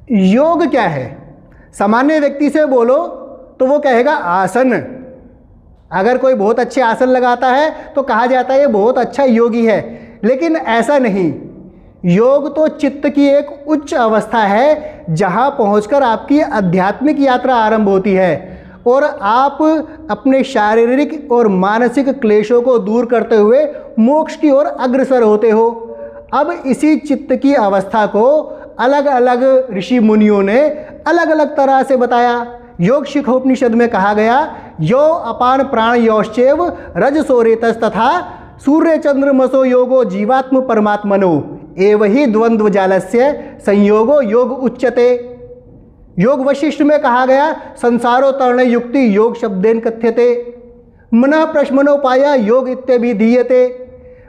योग क्या है? सामान्य व्यक्ति से बोलो तो वो कहेगा आसन। अगर कोई बहुत अच्छे आसन लगाता है तो कहा जाता है ये बहुत अच्छा योगी है, लेकिन ऐसा नहीं। योग तो चित्त की एक उच्च अवस्था है जहाँ पहुंचकर आपकी आध्यात्मिक यात्रा आरंभ होती है और आप अपने शारीरिक और मानसिक क्लेशों को दूर करते हुए मोक्ष की ओर अग्रसर होते हो। अब इसी चित्त की अवस्था को अलग अलग ऋषि मुनियों ने अलग अलग तरह से बताया। योग शिखोपनिषद में कहा गया, यो अपान प्राण योश्चैव रजसोरेतस तथा सूर्य चंद्रमसो योगो जीवात्म परमात्मनो एव ही द्वंद्व जालस्य संयोगो योग उच्यते। योग वशिष्ठ में कहा गया, संसारो तरण युक्ति योग शब्देन कथ्यते मनः प्रश्मनोपाया योग इत्यभिधीयते।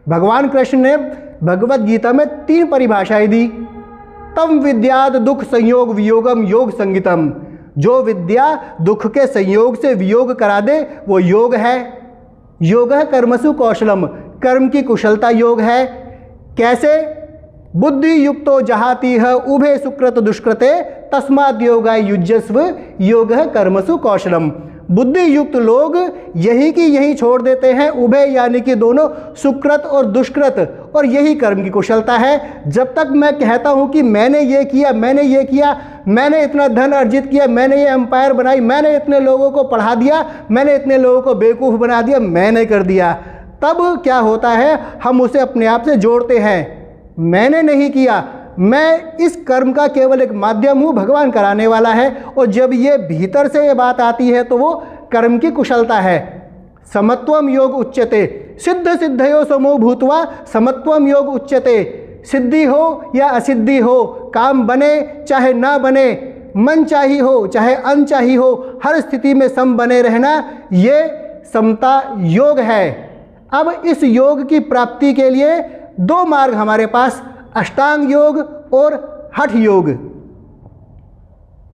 भगवान कृष्ण ने भगवत गीता में 3 परिभाषाएं दी। तम विद्याद दुख संयोग वियोगम योग संगीतम। जो विद्या दुख के संयोग से वियोग करा दे वो योग है। योग है कर्मसु कौशलम, कर्म की कुशलता योग है। कैसे? बुद्धि युक्तो जहाती है उभे सुकृत दुष्कृते तस्माद् योगाय युज्यस्व योग है कर्मसु कौशलम। बुद्धि युक्त लोग यही की यही छोड़ देते हैं, उभय यानी कि दोनों, सुकृत और दुष्कृत, और यही कर्म की कुशलता है। जब तक मैं कहता हूँ कि मैंने ये किया, मैंने ये किया, मैंने इतना धन अर्जित किया, मैंने ये एम्पायर बनाई, मैंने इतने लोगों को पढ़ा दिया, मैंने इतने लोगों को बेवकूफ़ बना दिया, मैंने कर दिया, तब क्या होता है, हम उसे अपने आप से जोड़ते हैं। मैंने नहीं किया, मैं इस कर्म का केवल एक माध्यम हूँ, भगवान कराने वाला है। और जब ये भीतर से ये बात आती है तो वो कर्म की कुशलता है। समत्वम योग उच्यते, सिद्ध सिद्धयो समो भूत्वा समत्वम योग उच्यते। सिद्धि हो या असिद्धि हो, काम बने चाहे ना बने, मन चाही हो चाहे अनचाही हो, हर स्थिति में सम बने रहना, ये समता योग है। अब इस योग की प्राप्ति के लिए 2 मार्ग हमारे पास, अष्टांग योग और हठ योग।